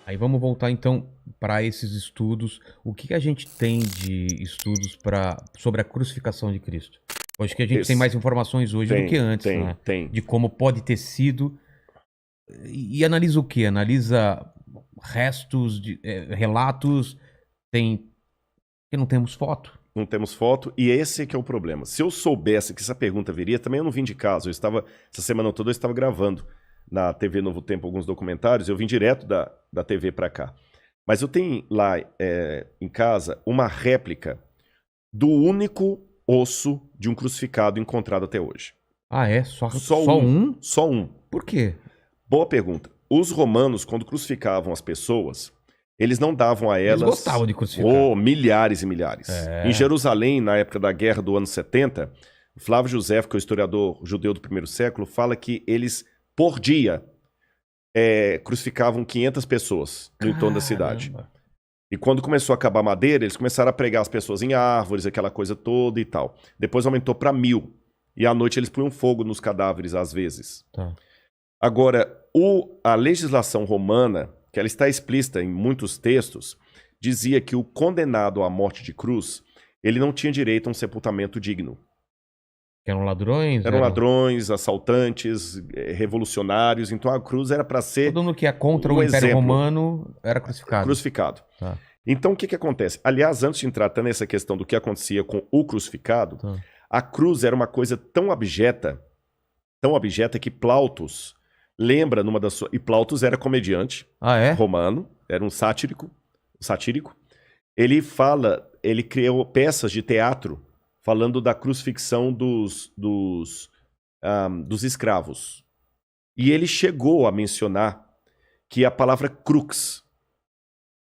Aí vamos voltar então para esses estudos. O que que a gente tem de estudos sobre a crucificação de Cristo? Eu acho que a gente tem Esse, mais informações hoje do que antes, né? tem. De como pode ter sido. E analisa o quê? Analisa restos, relatos, tem. Porque não temos foto. Não temos foto, e esse que é o problema. Se eu soubesse que essa pergunta viria, também eu não vim de casa. Essa semana toda eu estava gravando na TV Novo Tempo alguns documentários, eu vim direto da TV para cá. Mas eu tenho lá em casa uma réplica do único osso de um crucificado encontrado até hoje. Ah, é? Só Só um. um? Só um. Por quê? Boa pergunta. Os romanos, quando crucificavam as pessoas, eles não davam a Eles elas gostavam de crucificar. milhares e milhares. Em É. Jerusalém, na época da guerra do ano 70, Flávio José, que é o historiador judeu do primeiro século, fala que eles, por dia, crucificavam 500 pessoas no entorno da cidade. Caramba. E quando começou a acabar a madeira, eles começaram a pregar as pessoas em árvores, aquela coisa toda e tal. Depois aumentou para 1000. E à noite eles punham fogo nos cadáveres, às vezes. Tá. Agora, a legislação romana, que ela está explícita em muitos textos, dizia que o condenado à morte de cruz, ele não tinha direito a um sepultamento digno. Eram ladrões? Eram ladrões, assaltantes, revolucionários, então a cruz era para ser Todo mundo que é contra um o Império exemplo. Romano era crucificado. Crucificado. Tá. Então, o que acontece? Aliás, antes de entrar até nessa questão do que acontecia com o crucificado, Tá. a cruz era uma coisa tão abjeta que Plautus lembra numa das suas... E Plautus era comediante romano, era um satírico. Ele criou peças de teatro falando da crucifixão dos escravos. E ele chegou a mencionar que a palavra crux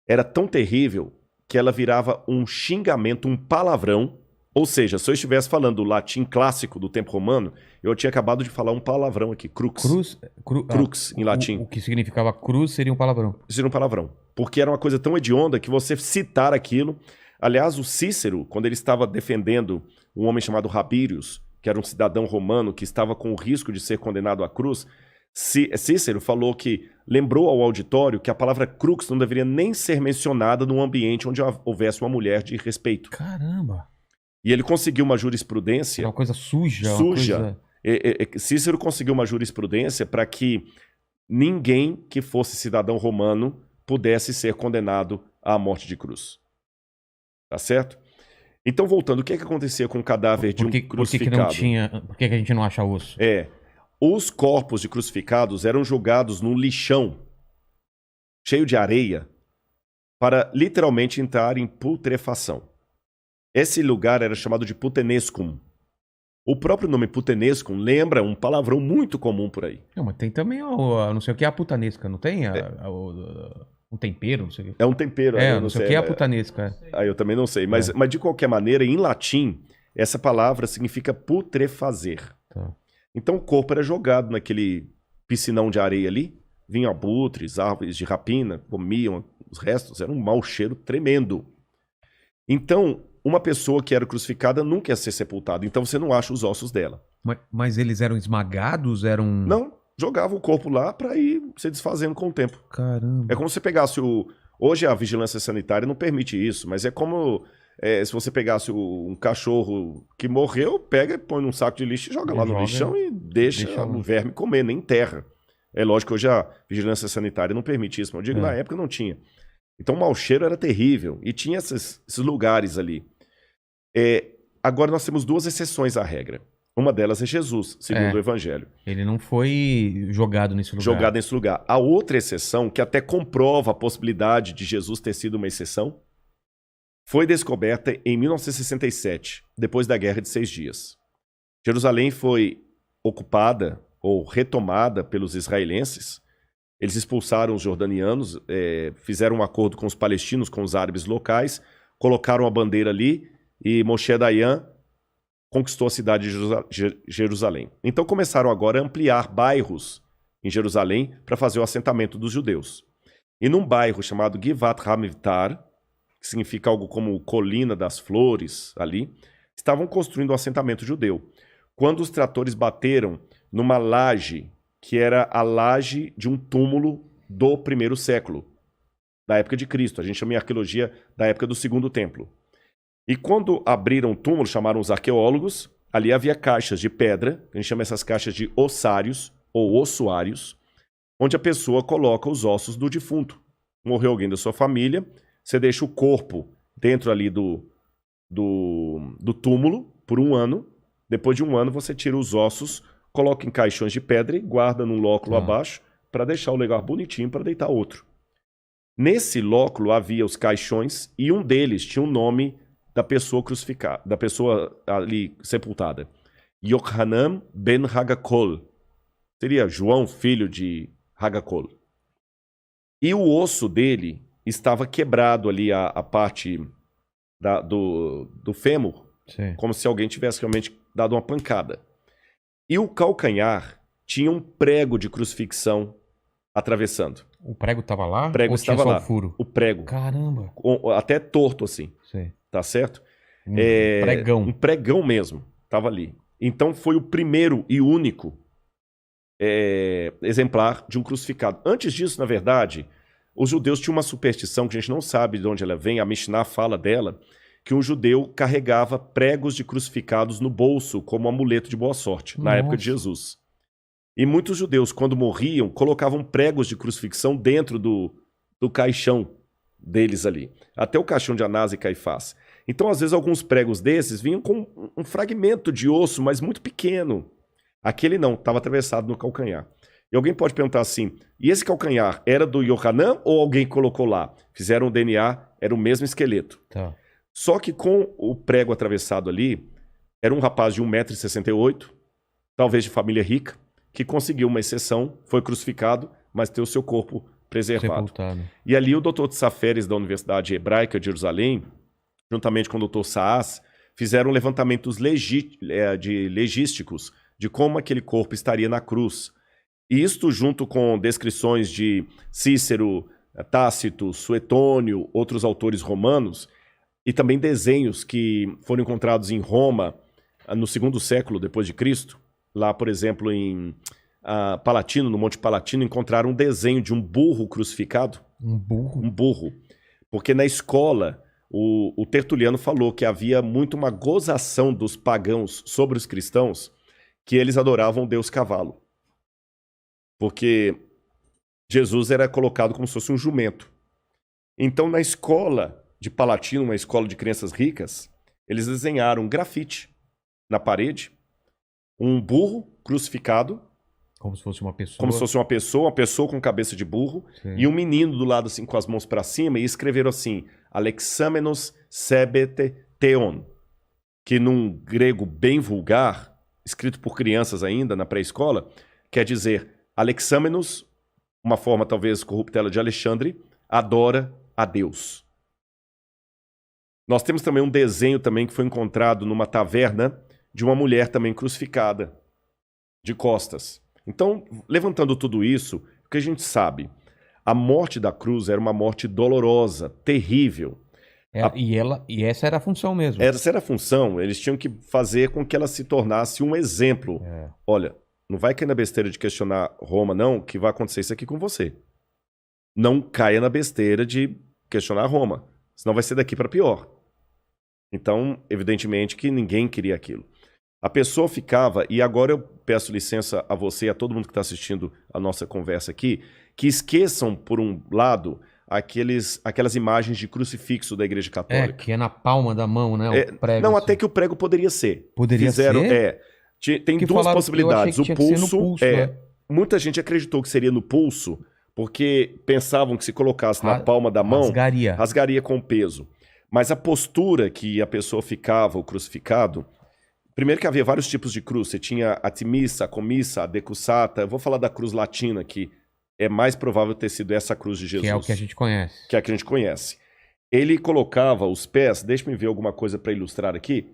era tão terrível que ela virava um xingamento, um palavrão. Ou seja, se eu estivesse falando o latim clássico do tempo romano, eu tinha acabado de falar um palavrão aqui, crux. Crux, em latim. O que significava cruz seria um palavrão. Seria um palavrão. Porque era uma coisa tão hedionda que você citar aquilo... Aliás, o Cícero, quando ele estava defendendo um homem chamado Rabírios, que era um cidadão romano que estava com o risco de ser condenado à cruz, Cícero falou que lembrou ao auditório que a palavra crux não deveria nem ser mencionada num ambiente onde houvesse uma mulher de respeito. Caramba! E ele conseguiu uma jurisprudência... Era uma coisa suja. Suja. Cícero conseguiu uma jurisprudência para que ninguém que fosse cidadão romano pudesse ser condenado à morte de cruz. Tá certo? Então, voltando, o que acontecia com o cadáver de um crucificado? Por que a gente não acha osso? Os corpos de crucificados eram jogados num lixão cheio de areia para literalmente entrar em putrefação. Esse lugar era chamado de putenescum. O próprio nome putenescum lembra um palavrão muito comum por aí. Não, mas tem também, não sei o que é a putanesca, não tem? Um tempero, não sei o que. É um tempero. Não sei o que é a putanesca. Eu também não sei. Mas de qualquer maneira, em latim, essa palavra significa putrefazer. Tá. Então o corpo era jogado naquele piscinão de areia ali, vinham abutres, árvores de rapina, comiam os restos, era um mau cheiro tremendo. Então, uma pessoa que era crucificada nunca ia ser sepultada, então você não acha os ossos dela. Mas eles eram esmagados? Não, jogava o corpo lá para ir se desfazendo com o tempo. Caramba. É como se você pegasse Hoje a vigilância sanitária não permite isso, mas é como se você pegasse um cachorro que morreu, pega, põe num saco de lixo e joga lá no lixão e deixa o verme comer, nem enterra. É lógico que hoje a vigilância sanitária não permite isso, mas eu digo na época não tinha. Então o mau cheiro era terrível e tinha esses lugares ali. Agora nós temos duas exceções à regra. Uma delas é Jesus, segundo o Evangelho. Ele não foi jogado nesse lugar. A outra exceção, que até comprova a possibilidade de Jesus ter sido uma exceção, foi descoberta em 1967, depois da Guerra de 6 Dias. Jerusalém foi ocupada ou retomada pelos israelenses. Eles expulsaram os jordanianos, fizeram um acordo com os palestinos, com os árabes locais, colocaram a bandeira ali e Moshe Dayan conquistou a cidade de Jerusalém. Então começaram agora a ampliar bairros em Jerusalém para fazer o assentamento dos judeus. E num bairro chamado Givat Hamivtar, que significa algo como Colina das Flores, ali, estavam construindo um assentamento judeu. Quando os tratores bateram numa laje, que era a laje de um túmulo do primeiro século. da época de Cristo. A gente chama em arqueologia da época do Segundo Templo. E quando abriram o túmulo, chamaram os arqueólogos, ali havia caixas de pedra, a gente chama essas caixas de ossários ou ossuários, onde a pessoa coloca os ossos do defunto. Morreu alguém da sua família, você deixa o corpo dentro ali do túmulo por 1 ano. Depois de 1 ano, você tira os ossos, coloca em caixões de pedra e guarda num lóculo abaixo para deixar o lugar bonitinho para deitar outro. Nesse lóculo havia os caixões e um deles tinha o nome da pessoa crucificada, da pessoa ali sepultada. Yohanan ben Hagakol. Seria João, filho de Hagakol. E o osso dele estava quebrado ali, a parte do fêmur, como se alguém tivesse realmente dado uma pancada. E o calcanhar tinha um prego de crucifixão atravessando. O prego estava lá? O prego ou estava tinha só lá. o furo? O prego. Caramba. Até torto assim. Sei. Tá certo? Pregão. Um pregão mesmo. Estava ali. Então foi o primeiro e único exemplar de um crucificado. Antes disso, na verdade, os judeus tinham uma superstição que a gente não sabe de onde ela vem. A Mishnah fala dela, que um judeu carregava pregos de crucificados no bolso como amuleto de boa sorte, na época de Jesus. E muitos judeus, quando morriam, colocavam pregos de crucifixão dentro do caixão deles ali. Até o caixão de Anás e Caifás. Então, às vezes, alguns pregos desses vinham com um fragmento de osso, mas muito pequeno. Aquele não, estava atravessado no calcanhar. E alguém pode perguntar assim, e esse calcanhar era do Yohanan ou alguém colocou lá? Fizeram o DNA, era o mesmo esqueleto. Tá. Só que com o prego atravessado ali, era um rapaz de 1,68 m, talvez de família rica, que conseguiu uma exceção, foi crucificado, mas teve o seu corpo preservado. Sepultado. E ali o Dr. Tsaferes da Universidade Hebraica de Jerusalém, juntamente com o Dr. Saas, fizeram levantamentos legísticos de como aquele corpo estaria na cruz. E isto junto com descrições de Cícero, Tácito, Suetônio, outros autores romanos, e também desenhos que foram encontrados em Roma no 2º século depois de Cristo. Lá, por exemplo, em Palatino, no Monte Palatino, encontraram um desenho de um burro crucificado. Um burro? Um burro. Porque na escola, o Tertuliano falou que havia muito uma gozação dos pagãos sobre os cristãos, que eles adoravam o deus cavalo. Porque Jesus era colocado como se fosse um jumento. Então, na escola de Palatino, uma escola de crianças ricas, eles desenharam um grafite na parede, um burro crucificado, como se fosse uma pessoa. Como se fosse uma pessoa com cabeça de burro, Sim. E um menino do lado assim com as mãos para cima, e escreveram assim, Alexamenos sebete theon, que num grego bem vulgar, escrito por crianças ainda na pré-escola, quer dizer Alexamenos, uma forma talvez corruptela de Alexandre, adora a Deus. Nós temos também um desenho também que foi encontrado numa taverna de uma mulher também crucificada, de costas. Então, levantando tudo isso, o que a gente sabe? A morte da cruz era uma morte dolorosa, terrível. E essa era a função mesmo. Essa era a função, eles tinham que fazer com que ela se tornasse um exemplo. Olha, não vai cair na besteira de questionar Roma, não, que vai acontecer isso aqui com você. Não caia na besteira de questionar Roma, senão vai ser daqui para pior. Então, evidentemente que ninguém queria aquilo. A pessoa ficava, e agora eu peço licença a você e a todo mundo que está assistindo a nossa conversa aqui, que esqueçam, por um lado, aquelas imagens de crucifixo da Igreja Católica. Que é na palma da mão, né? O prego, não, assim. Até que o prego poderia ser. Poderia ser? Tem duas possibilidades. O pulso, né? Muita gente acreditou que seria no pulso, porque pensavam que se colocasse na palma da mão, rasgaria com o peso. Mas a postura que a pessoa ficava, o crucificado, primeiro que havia vários tipos de cruz. Você tinha a timissa, a comissa, a decussata. Eu vou falar da cruz latina, que é mais provável ter sido essa cruz de Jesus. Que é o que a gente conhece. Que é a que a gente conhece. Ele colocava os pés... Deixa-me ver alguma coisa para ilustrar aqui.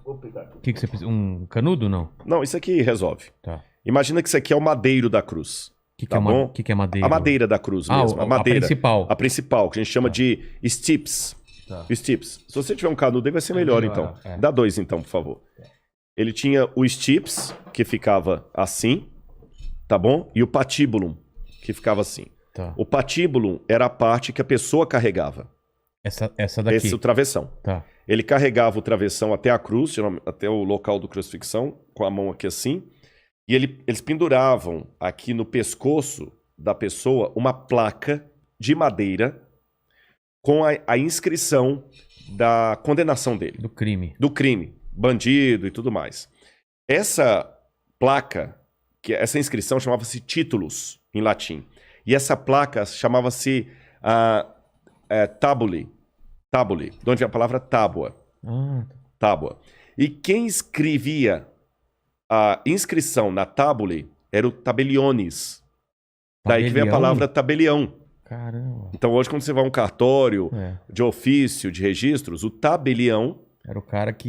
Vou pegar aqui. O que você precisa? Um canudo, não? Não, isso aqui resolve. Tá. Imagina que isso aqui é o madeiro da cruz. O que é madeira? A madeira da cruz mesmo. A madeira. Principal. A principal, que a gente chama de stips. Tá. Stips. Se você tiver um canudo aí vai ser melhor, então. Dá 2 então, por favor. Ele tinha o stips, que ficava assim, tá bom? E o patibulum, que ficava assim. Tá. O patíbulo era a parte que a pessoa carregava. Essa daqui. Esse é o travessão. Tá. Ele carregava o travessão até a cruz, geralmente, até o local do crucifixão, com a mão aqui assim. E eles penduravam aqui no pescoço da pessoa uma placa de madeira com a inscrição da condenação dele. Do crime. Do crime, bandido e tudo mais. Essa placa, essa inscrição chamava-se títulos, em latim. E essa placa chamava-se tabule. Tabule, de onde vem a palavra tábua. Tábua. E quem escrevia a inscrição na tabule era o tabeliones. Daí que vem a palavra tabelião. Caramba. Então hoje quando você vai a um cartório de ofício, de registros, o tabelião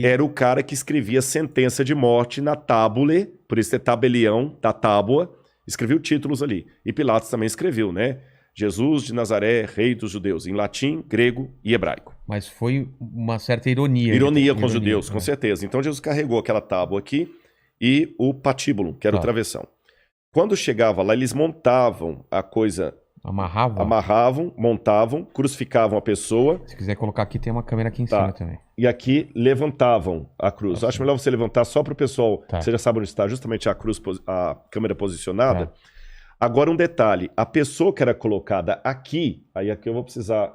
era o cara que escrevia sentença de morte na tábule, por isso é tabelião, da tábua, escreveu títulos ali. E Pilatos também escreveu, né? Jesus de Nazaré, rei dos judeus, em latim, grego e hebraico. Mas foi uma certa ironia. Ironia com os judeus, com certeza. Então Jesus carregou aquela tábua aqui e o patíbulo, que era o travessão. Quando chegava lá, eles montavam a coisa... Amarravam, montavam, crucificavam a pessoa. Se quiser colocar aqui, tem uma câmera aqui em cima também. E aqui levantavam a cruz. Nossa. Acho melhor você levantar só para o pessoal, você já sabe onde está justamente a cruz, a câmera posicionada. Tá. Agora um detalhe, a pessoa que era colocada aqui, aí aqui eu vou precisar,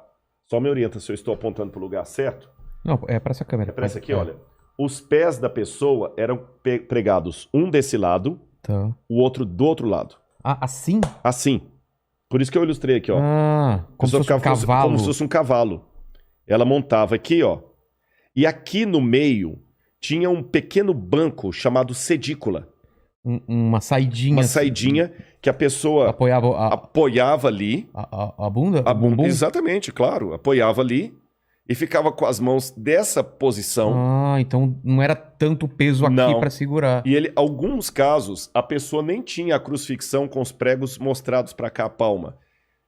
só me orienta se eu estou apontando para o lugar certo. Não, é para essa câmera. É para essa aqui, olha. Os pés da pessoa eram pregados um desse lado, o outro do outro lado. Ah, assim? Assim. Por isso que eu ilustrei aqui, ó. Como se fosse um cavalo. Como se fosse um cavalo. Ela montava aqui, ó. E aqui no meio tinha um pequeno banco chamado sedícula. Uma saidinha. Uma saidinha que a pessoa apoiava ali. A bunda? A bunda, exatamente, claro. Apoiava ali e ficava com as mãos dessa posição. Então não era tanto peso aqui para segurar. E alguns casos, a pessoa nem tinha a crucifixão com os pregos mostrados para cá, a palma.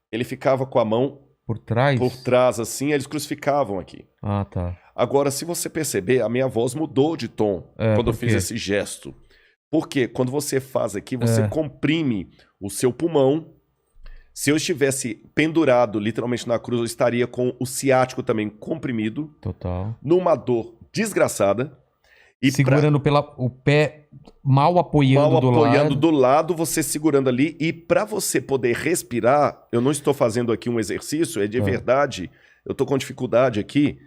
Ele ficava com a mão por trás, assim, eles crucificavam aqui. Tá. Agora, se você perceber, a minha voz mudou de tom quando eu fiz esse gesto. Porque quando você faz aqui, você comprime o seu pulmão. Se eu estivesse pendurado literalmente na cruz, eu estaria com o ciático também comprimido. Total. Numa dor desgraçada. E segurando o pé mal apoiando do lado, você segurando ali. E para você poder respirar, eu não estou fazendo aqui um exercício, é de verdade. Eu estou com dificuldade aqui.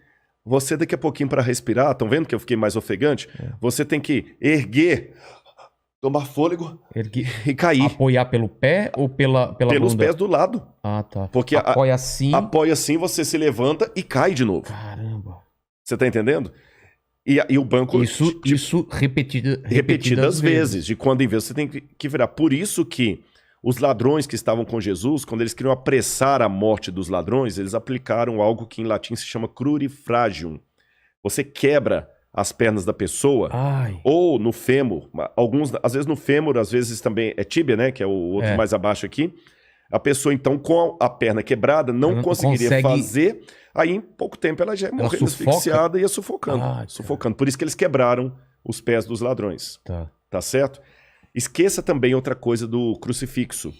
Você daqui a pouquinho para respirar, estão vendo que eu fiquei mais ofegante? Você tem que erguer... Tomar fôlego e cair. Apoiar pelo pé ou pela pelos bunda? Pés do lado. Tá. Porque apoia assim. Apoia assim, você se levanta e cai de novo. Caramba. Você tá entendendo? E o banco... Isso repetidas vezes. De quando em vez você tem que virar. Por isso que os ladrões que estavam com Jesus, quando eles queriam apressar a morte dos ladrões, eles aplicaram algo que em latim se chama crurifragium. Você quebra as pernas da pessoa, ou no fêmur, às vezes no fêmur, às vezes também é tíbia, né, que é o outro mais abaixo aqui, a pessoa então com a perna quebrada não conseguiria fazer, aí em pouco tempo ela já ia morrendo asfixiada e ia sufocando. Por isso que eles quebraram os pés dos ladrões, tá certo? Esqueça também outra coisa do crucifixo.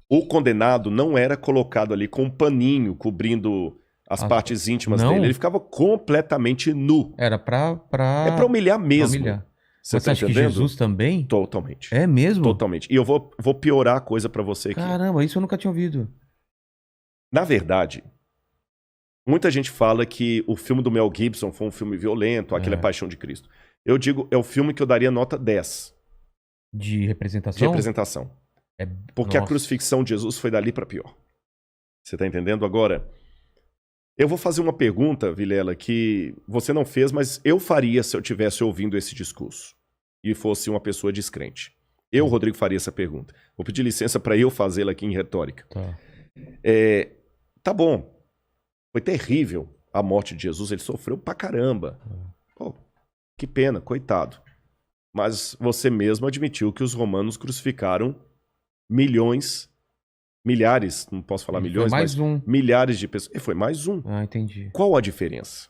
O condenado não era colocado ali com um paninho cobrindo as partes íntimas dele. Ele ficava completamente nu. Era pra... É pra humilhar mesmo. Você tá acha entendendo? Que Jesus também? Totalmente. É mesmo? Totalmente. E eu vou piorar a coisa pra você aqui. Caramba, isso eu nunca tinha ouvido. Na verdade, muita gente fala que o filme do Mel Gibson foi um filme violento, aquele é Paixão de Cristo. Eu digo, é o filme que eu daria nota 10. De representação? De representação. Porque a crucifixão de Jesus foi dali pra pior. Você tá entendendo? Agora... Eu vou fazer uma pergunta, Vilela, que você não fez, mas eu faria se eu estivesse ouvindo esse discurso e fosse uma pessoa descrente. Eu, Rodrigo, faria essa pergunta. Vou pedir licença para eu fazê-la aqui em retórica. Tá bom. Foi terrível a morte de Jesus. Ele sofreu pra caramba. Pô, que pena, coitado. Mas você mesmo admitiu que os romanos crucificaram milhares, não posso falar milhões, mas milhares de pessoas. E foi mais um. Entendi. Qual a diferença?